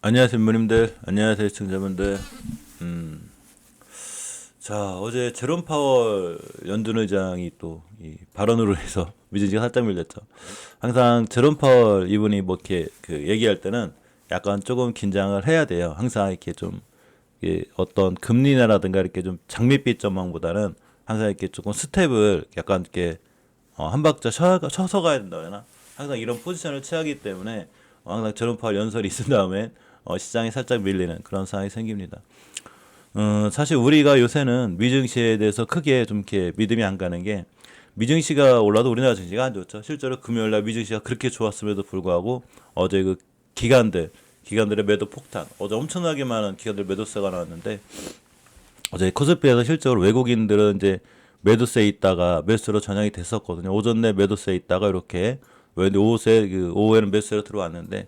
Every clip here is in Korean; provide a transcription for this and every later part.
안녕하세요, 부모님들. 안녕하세요, 시청자분들. 음, 자, 어제 제롬 파월 연준 의장이 또 이 발언으로 해서 미증시가 살짝 밀렸죠. 항상 제롬 파월 이분이 뭐 이렇게 그 얘기할 때는 약간 조금 긴장을 해야 돼요. 항상 이렇게 좀 어떤 금리 인하라든가 이렇게 좀 장밋빛 전망보다는 항상 이렇게 조금 스텝을 약간 이렇게 한 박자 쳐서 가야 된다 그러나 항상 이런 포지션을 취하기 때문에 항상 제롬 파월 연설이 있은 다음에 시장이 살짝 밀리는 그런 상황이 생깁니다. 사실 우리가 요새는 미증시에 대해서 크게 좀 이렇게 믿음이 안 가는 게 미증시가 올라도 우리나라 증시가 안 좋죠. 실제로 금요일날 미증시가 그렇게 좋았음에도 불구하고 어제 그 기관들의 매도 폭탄, 어제 엄청나게 많은 기관들 매도세가 나왔는데 어제 코스피에서 실제로 외국인들은 이제 매도세에 있다가 매수로 전향이 됐었거든요. 오전 내 매도세에 있다가 이렇게 오후에는 매수세로 들어왔는데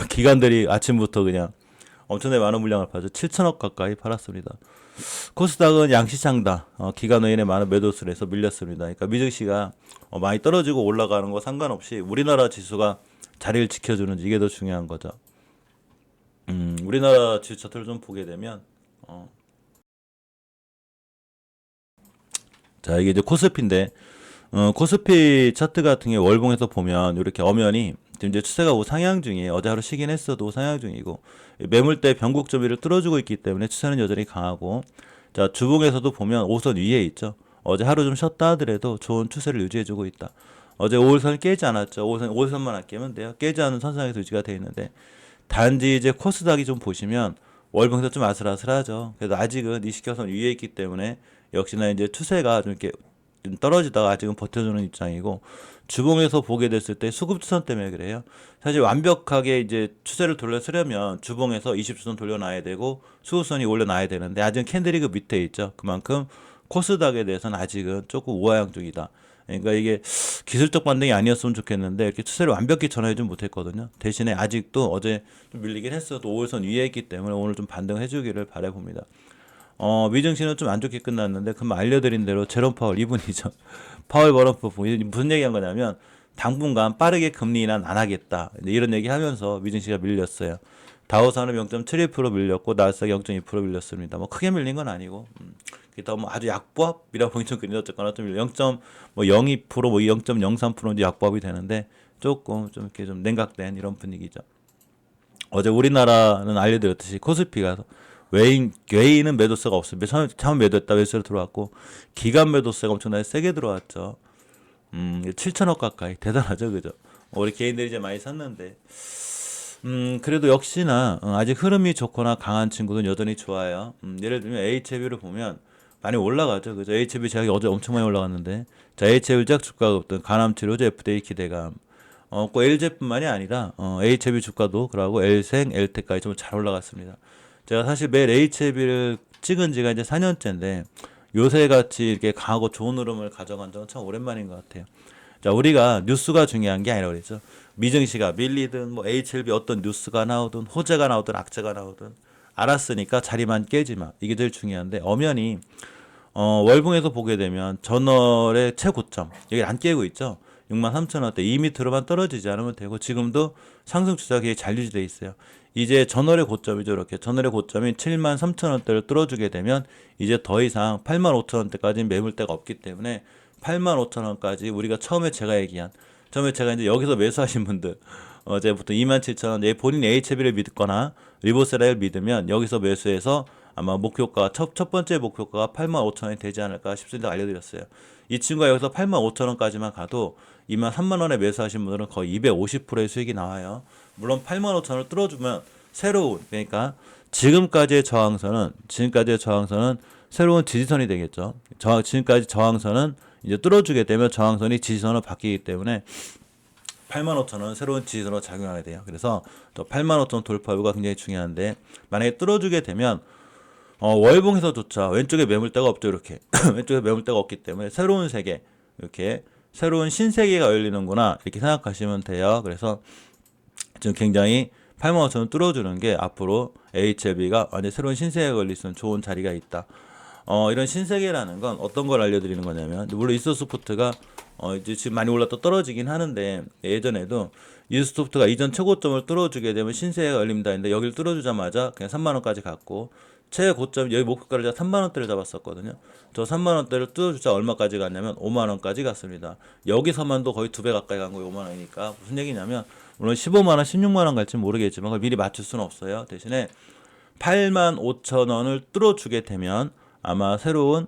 기관들이 아침부터 그냥 엄청나게 많은 물량을 팔죠. 7천억 가까이 팔았습니다. 코스닥은 양시장다. 기관의원의 많은 매도수를 해서 밀렸습니다. 그러니까 미증시가 많이 떨어지고 올라가는 거 상관없이 우리나라 지수가 자리를 지켜주는지 이게 더 중요한 거죠. 우리나라 지수 차트를 좀 보게 되면 자 이게 이제 코스피인데 코스피 차트 같은 게 월봉에서 보면 이렇게 엄연히 지금 이제 추세가 우상향 중이에요. 어제 하루 쉬긴 했어도 우상향 중이고 매물대 변곡 점유를 뚫어주고 있기 때문에 추세는 여전히 강하고 자 주봉에서도 보면 5선 위에 있죠. 어제 하루 좀 쉬었다 하더라도 좋은 추세를 유지해주고 있다. 어제 5일선을 깨지 않았죠. 5일선만 안 깨면 돼요. 깨지 않은 선상에서 유지가 돼 있는데 단지 이제 코스닥이 좀 보시면 월봉에서 좀 아슬아슬하죠. 그래도 아직은 이시켜선 위에 있기 때문에 역시나 이제 추세가 좀 이렇게 좀 떨어지다가 아직은 버텨주는 입장이고 주봉에서 보게 됐을 때 수급주선 때문에 그래요. 사실 완벽하게 이제 추세를 돌려서려면 주봉에서 20주선 돌려놔야 되고 수급선이 올려놔야 되는데 아직은 캔들이 그 밑에 있죠. 그만큼 코스닥에 대해서는 아직은 조금 우하향 중이다. 그러니까 이게 기술적 반등이 아니었으면 좋겠는데 이렇게 추세를 완벽히 전환해주지 못했거든요. 대신에 아직도 어제 좀 밀리긴 했어도 5일선 위에 있기 때문에 오늘 좀 반등해주기를 바라봅니다. 미증시는 좀 안 좋게 끝났는데 그럼 알려드린 대로 제롬 파월 이분이죠. 파월 버런프 무슨 얘기한 거냐면 당분간 빠르게 금리 인하 안 하겠다. 이런 얘기하면서 미증시가 밀렸어요. 다우산업 0.72% 밀렸고 나스닥 0.2% 밀렸습니다. 뭐 크게 밀린 건 아니고 그렇다고 뭐 아주 약보합이라고 보기 좀 그런데 어쨌거나 좀 0.02% 뭐 0.03% 이제 약보합이 되는데 조금 좀 이렇게 좀 냉각된 이런 분위기죠. 어제 우리나라는 알려드렸듯이 코스피가 외인은 매도세가 없어요. 처음 매도했다 매수로 들어왔고 기관 매도세가 엄청나게 세게 들어왔죠. 7천억 가까이 대단하죠, 그죠? 우리 개인들이 이제 많이 샀는데 그래도 역시나 아직 흐름이 좋거나 강한 친구는 여전히 좋아요. 예를 들면 HB를 보면 많이 올라가죠, 그죠? HB 제약이 어제 엄청 많이 올라갔는데 자 HB 제약 주가가 어떤 간암치료제 FDA 기대감 꼭 LG뿐만이 아니라 HB 주가도 그러고 L생, L텍까지 좀 잘 올라갔습니다. 제가 사실 매일 HB를 찍은 지가 이제 4년째인데 요새 같이 이렇게 강하고 좋은 흐름을 가져간 적은 참 오랜만인 것 같아요. 자, 우리가 뉴스가 중요한 게 아니라 그랬죠. 미증시가 밀리든 뭐 HLB 어떤 뉴스가 나오든 호재가 나오든 악재가 나오든 알았으니까 자리만 깨지 마. 이게 제일 중요한데 엄연히 월봉에서 보게 되면 전월의 최고점 여기 안 깨고 있죠. 63,000원대 이 밑으로만 떨어지지 않으면 되고 지금도 상승 추세가 잘 유지돼 있어요. 이제 전월의 고점이죠. 이렇게 전월의 고점인 73,000원대를 뚫어주게 되면 이제 더 이상 85,000원대까지는 매물대가 없기 때문에 85,000원까지 우리가 처음에 제가 이제 여기서 매수하신 분들 어제부터 27,000원 내 본인 HB를 믿거나 리보세라를 믿으면 여기서 매수해서 아마 목표가 첫 번째 목표가가 85,000원이 되지 않을까 싶습니다. 알려드렸어요. 이 친구가 여기서 85,000원까지만 가도 23,000원에 매수하신 분들은 거의 250%의 수익이 나와요. 물론 85,000원을 뚫어주면 새로운 그러니까 지금까지의 저항선은 새로운 지지선이 되겠죠. 지금까지 저항선은 이제 뚫어주게 되면 저항선이 지지선으로 바뀌기 때문에 85,000원 새로운 지지선으로 작용하게 돼요. 그래서 또 85,000원 돌파 여부가 굉장히 중요한데 만약에 뚫어주게 되면 월봉에서조차 왼쪽에 매물대가 없죠. 이렇게 왼쪽에 매물대가 없기 때문에 새로운 세계 이렇게 새로운 신세계가 열리는구나 이렇게 생각하시면 돼요. 그래서 지금 굉장히 85,000원 뚫어주는 게 앞으로 HLB가 완전 새로운 신세계가 걸릴 수 있는 좋은 자리가 있다. 이런 신세계라는 건 어떤 걸 알려드리는 거냐면, 물론 이스소프트가 이제 지금 많이 올랐다 떨어지긴 하는데, 예전에도 이스소프트가 이전 최고점을 뚫어주게 되면 신세계가 열립니다 했는데, 여기를 뚫어주자마자 그냥 3만 원까지 갔고, 최고점 여기 목표가를 제가 3만 원대를 잡았었거든요. 저 3만 원대를 뚫어주자 얼마까지 갔냐면 5만 원까지 갔습니다. 여기서만도 거의 2배 가까이 간 거예요. 5만 원이니까 무슨 얘기냐면, 물론 15만 원, 16만 원 갈지 모르겠지만 그걸 미리 맞출 수는 없어요. 대신에 8만 5천 원을 뚫어주게 되면 아마 새로운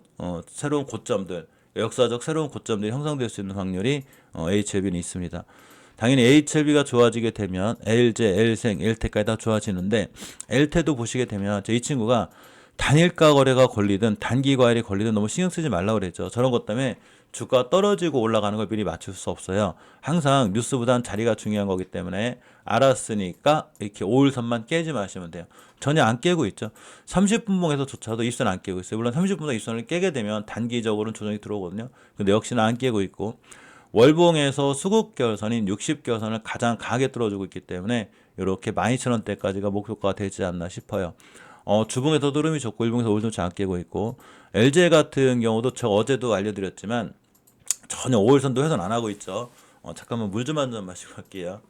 고점들, 역사적 새로운 고점들이 형성될 수 있는 확률이 HLB는 있습니다. 당연히 HLB가 좋아지게 되면 LJ, L생, L태까지 다 좋아지는데, L태도 보시게 되면 이 친구가 단일가 거래가 걸리든 단기 과열이 걸리든 너무 신경 쓰지 말라고 그랬죠. 저런 것 때문에 주가 떨어지고 올라가는 걸 미리 맞출 수 없어요. 항상 뉴스보단 자리가 중요한 거기 때문에 알았으니까 이렇게 5일선만 깨지 마시면 돼요. 전혀 안 깨고 있죠. 30분봉에서조차도 입선 안 깨고 있어요. 물론 30분봉 입선을 깨게 되면 단기적으로는 조정이 들어오거든요. 근데 역시나 안 깨고 있고, 월봉에서 수급결선인 60결선을 가장 강하게 뚫어주고 있기 때문에 이렇게 12,000원대까지가 목표가가 되지 않나 싶어요. 주봉에서도 흐름이 좋고 일봉에서 오일선치 안 깨고 있고, LG 같은 경우도 저 어제도 알려드렸지만 전혀 5일선도 훼손 안 하고 있죠. 잠깐만 물 좀 한 잔 마시고 갈게요.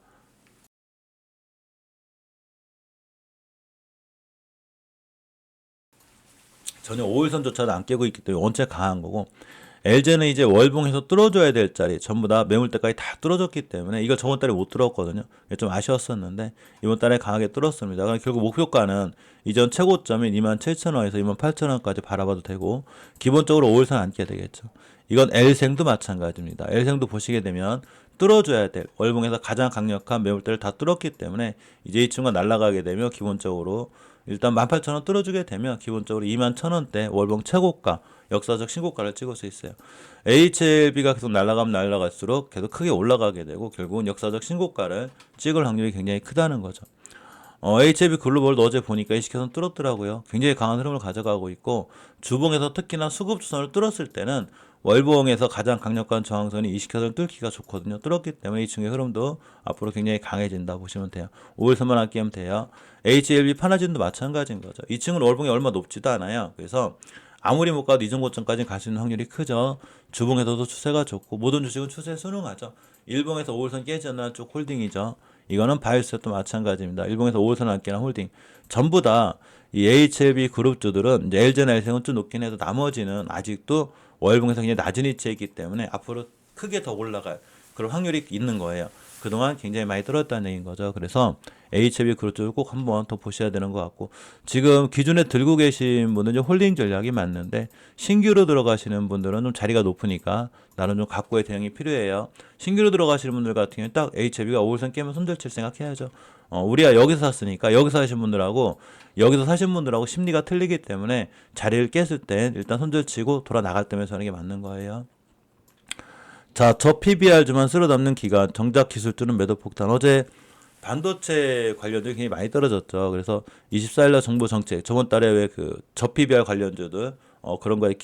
전혀 5일선조차도 안 깨고 있기 때문에 원체 강한 거고, LG는 이제 월봉에서 뚫어줘야 될 자리 전부 다 매물대까지 다 뚫어줬기 때문에 이걸 저번 달에 못 뚫었거든요. 이게 좀 아쉬웠었는데 이번 달에 강하게 뚫었습니다. 그럼 결국 목표가는 이전 최고점인 27,000원에서 28,000원까지 바라봐도 되고, 기본적으로 5일선 안게 되겠죠. 이건 L생도 마찬가지입니다. L생도 보시게 되면 뚫어줘야 될 월봉에서 가장 강력한 매물대를 다 뚫었기 때문에 이제 이 친구가 날아가게 되면 기본적으로 일단 18,000원 뚫어주게 되면 기본적으로 21,000원대 월봉 최고가, 역사적 신고가를 찍을 수 있어요. HLB가 계속 날아가면 날아갈수록 계속 크게 올라가게 되고 결국은 역사적 신고가를 찍을 확률이 굉장히 크다는 거죠. HLB 글로벌도 어제 보니까 일시켜선 뚫었더라고요. 굉장히 강한 흐름을 가져가고 있고, 주봉에서 특히나 수급주선을 뚫었을 때는 월봉에서 가장 강력한 저항선이 일시켜선을 뚫기가 좋거든요. 뚫었기 때문에 이 층의 흐름도 앞으로 굉장히 강해진다 보시면 돼요. 5일선만 아끼면 돼요. HLB 파나진도 마찬가지인 거죠. 이 층은 월봉이 얼마 높지도 않아요. 그래서 아무리 못 가도 이전 고점까지 갈 수 있는 확률이 크죠. 주봉에서도 추세가 좋고 모든 주식은 추세에 순응하죠. 일봉에서 5일선 깨지 않는 쪽 홀딩이죠. 이거는 바이오스도 마찬가지입니다. 일봉에서 5일선 안 깨는 홀딩. 전부 다 이 HLB 그룹주들은 이제 LG나 L생은 좀 높긴 해도 나머지는 아직도 월봉에서 굉장히 낮은 위치에 있기 때문에 앞으로 크게 더 올라갈 그런 확률이 있는 거예요. 그동안 굉장히 많이 떨어졌다는 얘기인 거죠. 그래서 HLB 그룹주를 꼭 한번 더 보셔야 되는 것 같고, 지금 기존에 들고 계신 분은 좀 홀딩 전략이 맞는데 신규로 들어가시는 분들은 좀 자리가 높으니까 나는 좀 각고의 대응이 필요해요. 신규로 들어가시는 분들 같은 경우는 딱 HLB가 5일선 깨면 손절칠 생각해야죠. 우리가 여기서 샀으니까 여기서 사신 분들하고 여기서 사신 분들하고 심리가 틀리기 때문에 자리를 깼을 땐 일단 손절치고 돌아 나갈 때면서 하는 게 맞는 거예요. 자, 저 PBR주만 쓸어 담는 기간, 정작 기술주는 매도 폭탄. 어제 반도체 관련주가 굉장히 많이 떨어졌죠. 그래서 24일날 정부 정책, 저번 달에 왜 저 PBR 관련주들, 그런 거에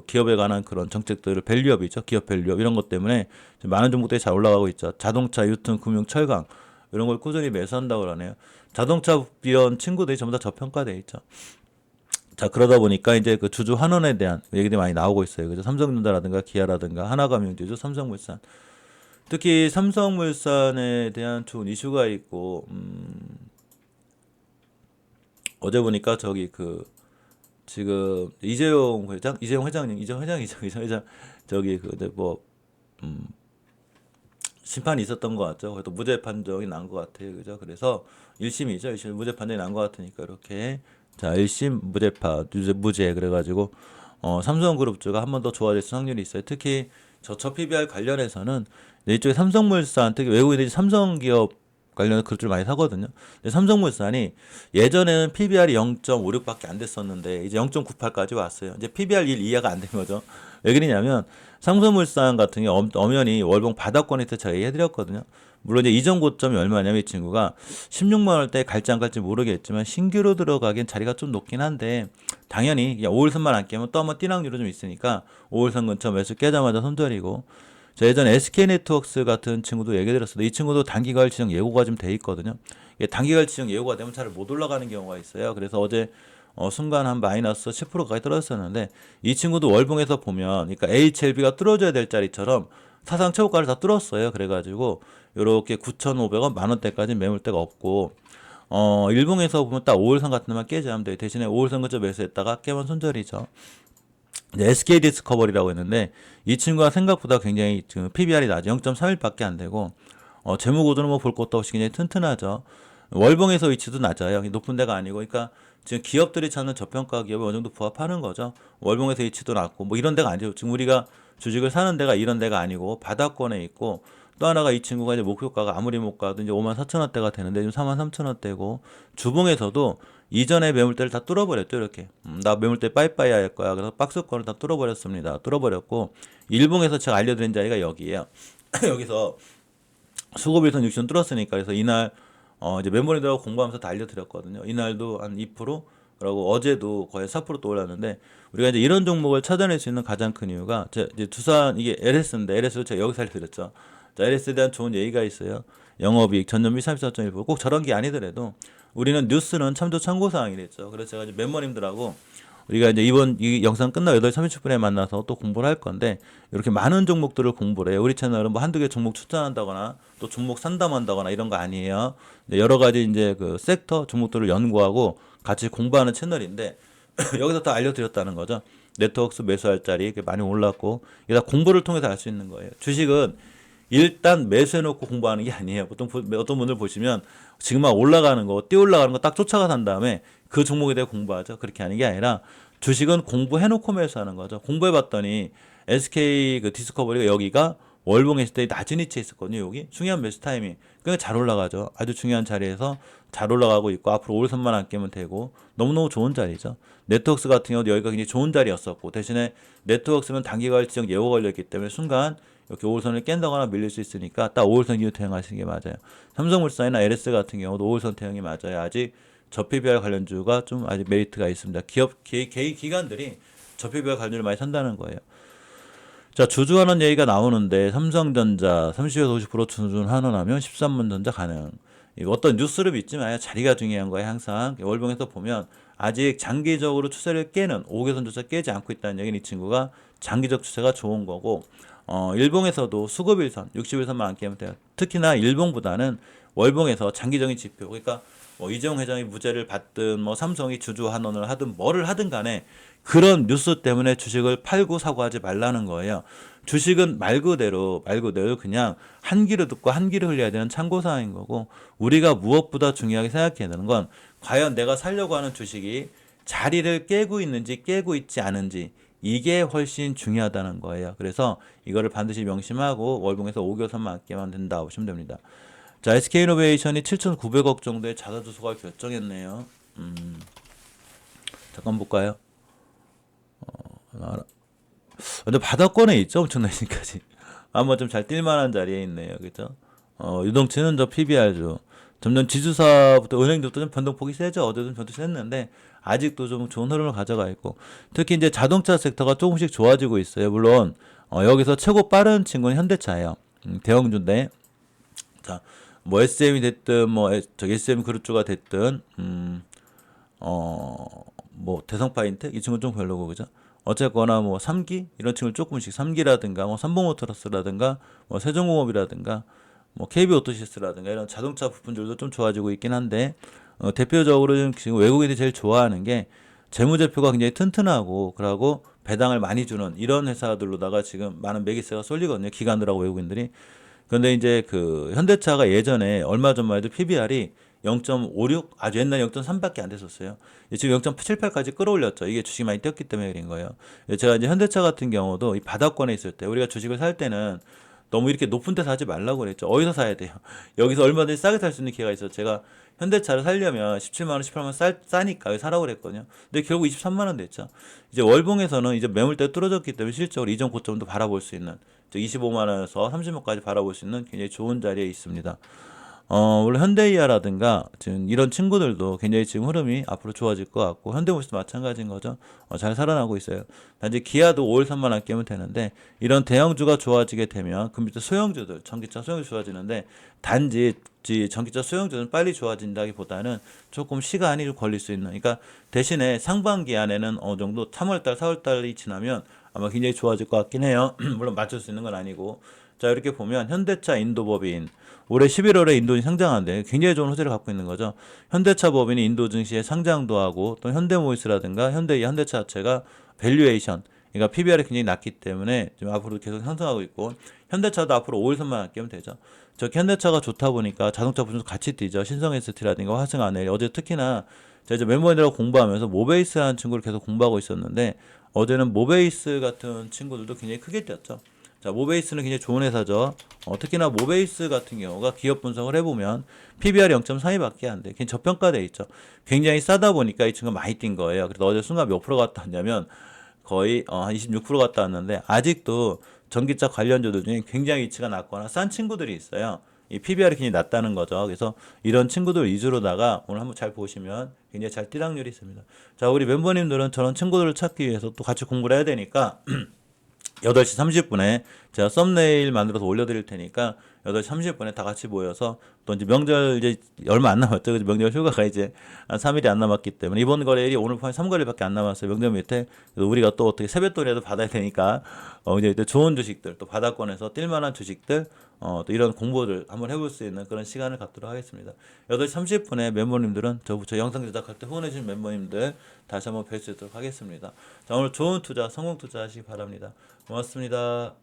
기업에 관한 그런 정책들을 밸류업이죠. 기업 밸류업 이런 것 때문에 많은 종목들이 잘 올라가고 있죠. 자동차, 유통, 금융, 철강 이런 걸 꾸준히 매수한다고 그러네요. 자동차 이런 친구들이 전부 다 저평가돼 있죠. 자, 그러다 보니까 이제 그 주주 환원에 대한 얘기들이 많이 나오고 있어요. 그죠? 삼성전자라든가 기아라든가 하나금융주주, 삼성물산. 특히 삼성물산에 대한 좋은 이슈가 있고, 어제 보니까 지금 이재용 회장, 저기 심판이 있었던 것 같죠. 그래도 무죄 판정이 난 것 같아요. 그죠? 그래서 1심이죠. 1심 무죄 판정이 난 것 같으니까 이렇게 자 1심 무죄 그래가지고 삼성그룹주가 한 번 더 좋아질 수 확률이 있어요. 특히 저 PBR 관련해서는 이쪽에 삼성물산 특히 외국인들이 삼성기업 관련 그룹주를 많이 사거든요. 근데 삼성물산이 예전에는 PBR이 0.56밖에 안 됐었는데 이제 0.98까지 왔어요. 이제 PBR 1 이하가 안 된 거죠. 왜 그러냐면 삼성물산 같은 경우 엄연히 월봉 바닥권에 서 제가 얘기해드렸거든요. 물론 이제 이전 고점이 얼마냐면 이 친구가 16만 원대 갈지 안 갈지 모르겠지만 신규로 들어가기엔 자리가 좀 높긴 한데 당연히 5일선만 안 깨면 또 한번 뛰는 확률이 좀 있으니까 5일선 근처 매수 깨자마자 손절이고, 저 예전에 SK네트워크스 같은 친구도 얘기 드렸어요. 이 친구도 단기가을 지정 예고가 좀 돼 있거든요. 이게 단기가을 지정 예고가 되면 잘 못 올라가는 경우가 있어요. 그래서 어제 순간 한 마이너스 10%까지 떨어졌었는데 이 친구도 월봉에서 보면 그러니까 HLB가 뚫어줘야 될 자리처럼 사상 최고가를 다 뚫었어요. 그래가지고 요렇게 9,500원 만 원대까지 매물대가 없고 일봉에서 보면 딱 5일선 같은 데만 깨지 않으면 돼요. 대신에 5일선 근처 매수했다가 깨면 손절이죠. 이제 SK 디스커버리라고 했는데 이 친구가 생각보다 굉장히 지금 PBR이 낮아 0.31밖에 안 되고 재무 구조는 뭐 볼 것도 없이 굉장히 튼튼하죠. 월봉에서 위치도 낮아요. 높은 데가 아니고 그러니까 지금 기업들이 찾는 저평가 기업에 어느 정도 부합하는 거죠. 월봉에서 위치도 낮고 뭐 이런 데가 아니죠. 지금 우리가 주식을 사는 데가 이런 데가 아니고 바닥권에 있고 또 하나가 이 친구가 이제 목표가가 아무리 못 가도 이제 54,000원대가 되는데 지금 43,000원대고 주봉에서도 이전에 매물대를 다 뚫어버렸죠. 이렇게 나 매물대 빠이빠이 할 거야. 그래서 박스권을 다 뚫어버렸습니다. 뚫어버렸고 일봉에서 제가 알려드린 자리가 여기에요. 여기서 수급일선 60원 뚫었으니까 그래서 이날 이제 멤버들하고 공부하면서 다 알려드렸거든요. 이날도 한 2%, 그리고 어제도 거의 4%또 올랐는데 우리가 이제 이런 종목을 찾아낼 수 있는 가장 큰 이유가 이제 두산 이게 LS인데 LS도 제가 여기서 알려드렸죠. 자, LS에 대한 좋은 예의가 있어요. 영업이익 전년비 34.1%. 꼭 저런 게 아니더라도 우리는 뉴스는 참조 참고사항이랬죠. 그래서 제가 이제 멤버님들하고 우리가 이제 이번 이 영상 끝나고 8시 30분에 만나서 또 공부를 할 건데 이렇게 많은 종목들을 공부를 해요. 우리 채널은 뭐 한두 개 종목 추천한다거나 또 종목 상담한다거나 이런 거 아니에요. 여러 가지 이제 그 섹터 종목들을 연구하고 같이 공부하는 채널인데 여기서 다 알려드렸다는 거죠. 네트워크스 매수할 자리 많이 올랐고 이게 다 공부를 통해서 알 수 있는 거예요. 주식은 일단 매수해놓고 공부하는 게 아니에요. 보통 어떤 분들 보시면 지금 막 올라가는 거, 뛰어 올라가는 거 딱 쫓아가 산 다음에 그 종목에 대해 공부하죠. 그렇게 하는 게 아니라 주식은 공부해놓고 매수하는 거죠. 공부해봤더니 SK 그 디스커버리가 여기가 월봉 했을 때 낮은 위치에 있었거든요. 여기 중요한 매수 타이밍. 그러니까 잘 올라가죠. 아주 중요한 자리에서 잘 올라가고 있고 앞으로 5일선만 안 깨면 되고 너무너무 좋은 자리죠. 네트워크스 같은 경우도 여기가 굉장히 좋은 자리였었고 대신에 네트워크스는 단기간 지정 예고 걸렸기 때문에 순간 이렇게 5일선을 깬다거나 밀릴 수 있으니까 딱 5일선 기준 대응하시는 게 맞아요. 삼성물산이나 LS 같은 경우도 5일선 대응이 맞아요. 아직 저PBR 관련주가 좀 아직 메리트가 있습니다. 기관들이 저PBR 관련주를 많이 산다는 거예요. 자, 주주환원 얘기가 나오는데 삼성전자 30에서 50% 주주환원하면 13만 전자 가능. 이거 어떤 뉴스를 믿지 마요. 자리가 중요한 거예요. 항상 월봉에서 보면 아직 장기적으로 추세를 깨는 5개선 조차 깨지 않고 있다는 얘기는 이 친구가 장기적 추세가 좋은 거고 일봉에서도 수급일선 60일선만 안 깨면 돼요. 특히나 일봉보다는 월봉에서 장기적인 지표 그러니까 뭐 이재용 회장이 무죄를 받든 뭐 삼성이 주주환원을 하든 뭐를 하든 간에 그런 뉴스 때문에 주식을 팔고 사고 하지 말라는 거예요. 주식은 말 그대로 그냥 한 귀로 듣고 한 귀로 흘려야 되는 참고사항인 거고 우리가 무엇보다 중요하게 생각해야 되는 건 과연 내가 살려고 하는 주식이 자리를 깨고 있는지 깨고 있지 않은지 이게 훨씬 중요하다는 거예요. 그래서 이거를 반드시 명심하고 월봉에서 5개선만 깨면 된다 보시면 됩니다. 자, SK이노베이션이 7,900억 정도의 자사주소가 결정했네요. 잠깐 볼까요? 근데 바닥권에 있죠, 엄청나니까지. 한번 좀 잘 뛸만한 자리에 있네요, 그죠? 유동치는 저 PBR죠. 점점 지주사부터 은행들도 좀 변동폭이 세죠. 어제도 변동 셌는데 아직도 좀 좋은 흐름을 가져가 있고 특히 이제 자동차 섹터가 조금씩 좋아지고 있어요. 물론 여기서 최고 빠른 친구는 현대차예요. 대형주인데 자, 뭐 SM이 됐든 뭐 SM 그룹주가 됐든 뭐 대성파인텍 이 친구 좀 별로고 그죠? 어쨌거나 뭐 3기 이런 친구를 조금씩 3기라든가 뭐 삼봉모터스라든가 뭐 세종공업이라든가 뭐 KB오토시스라든가 이런 자동차 부품들도 좀 좋아지고 있긴 한데 대표적으로 지금 외국인들이 제일 좋아하는 게 재무제표가 굉장히 튼튼하고 그러고 배당을 많이 주는 이런 회사들로다가 지금 많은 매기세가 쏠리거든요. 기관들하고 외국인들이. 그런데 이제 그 현대차가 예전에 얼마 전만 해도 PBR이 0.56 아주 옛날 0.3밖에 안 됐었어요. 지금 0.78까지 끌어올렸죠. 이게 주식이 많이 뛰었기 때문에 그런 거예요. 제가 이제 현대차 같은 경우도 이 바닥권에 있을 때 우리가 주식을 살 때는 너무 이렇게 높은 데 사지 말라고 그랬죠. 어디서 사야 돼요? 여기서 얼마든지 싸게 살 수 있는 기회가 있어서 제가 현대차를 살려면 17만 원, 18만 원 싸니까 여기 사라고 그랬거든요. 근데 결국 23만 원 됐죠. 이제 월봉에서는 이제 매물대 뚫어졌기 때문에 실적으로 이전 고점도 바라볼 수 있는 즉 25만 원에서 30만까지 바라볼 수 있는 굉장히 좋은 자리에 있습니다. 물론 현대이아라든가 지금 이런 친구들도 굉장히 지금 흐름이 앞으로 좋아질 것 같고 현대모비스도 마찬가지인 거죠. 잘 살아나고 있어요. 단지 기아도 5월 3만 안 깨면 되는데 이런 대형주가 좋아지게 되면 그 밑에 소형주들, 전기차 소형주 좋아지는데 단지 전기차 소형주는 빨리 좋아진다기보다는 조금 시간이 좀 걸릴 수 있는. 그러니까 대신에 상반기 안에는 어느 정도 3월달, 4월달이 지나면 아마 굉장히 좋아질 것 같긴 해요. 물론 맞출 수 있는 건 아니고. 자, 이렇게 보면 현대차 인도법인 올해 11월에 인도증 상장하는데 굉장히 좋은 호재를 갖고 있는 거죠. 현대차 법인이 인도 증시에 상장도 하고 또 현대모비스라든가 현대차 자체가 밸류에이션 그러니까 PBR이 굉장히 낮기 때문에 지금 앞으로 계속 상승하고 있고 현대차도 앞으로 5일선만 아끼면 되죠. 저 현대차가 좋다 보니까 자동차 부품도 같이 뛰죠. 신성 ST라든가 화승 안에 어제 특히나 제가 이제 멤버들하고 공부하면서 모베이스라는 친구를 계속 공부하고 있었는데 어제는 모베이스 같은 친구들도 굉장히 크게 뛰었죠. 자, 모베이스는 굉장히 좋은 회사죠. 특히나 모베이스 같은 경우가 기업 분석을 해보면 PBR 0.42밖에 안 돼. 굉장히 저평가돼 있죠. 굉장히 싸다 보니까 이 친구가 많이 뛴 거예요. 그래서 어제 순간 몇 프로 갔다 왔냐면 거의 한 26% 갔다 왔는데 아직도 전기차 관련주들 중에 굉장히 위치가 낮거나 싼 친구들이 있어요. 이 PBR이 굉장히 낮다는 거죠. 그래서 이런 친구들 위주로다가 오늘 한번 잘 보시면 굉장히 잘 뛸 확률이 있습니다. 자, 우리 멤버님들은 저런 친구들을 찾기 위해서 또 같이 공부를 해야 되니까 8시 30분에 제가 썸네일 만들어서 올려드릴 테니까 8시 30분에 다 같이 모여서 또 이제 명절 이제 얼마 안 남았죠. 그래서 명절 휴가가 이제 한 3일이 안 남았기 때문에 이번 거래일이 오늘 포함 3거래일밖에 안 남았어요. 명절 밑에. 그래서 우리가 또 어떻게 세뱃돈이라도 받아야 되니까 이제 좋은 주식들 또 바닥권에서 뛸만한 주식들 또 이런 공부를 한번 해볼 수 있는 그런 시간을 갖도록 하겠습니다. 8시 30분에 멤버님들은 저 영상 제작할 때 후원해주신 멤버님들 다시 한번 뵐 수 있도록 하겠습니다. 자, 오늘 좋은 투자, 성공 투자 하시기 바랍니다. 고맙습니다.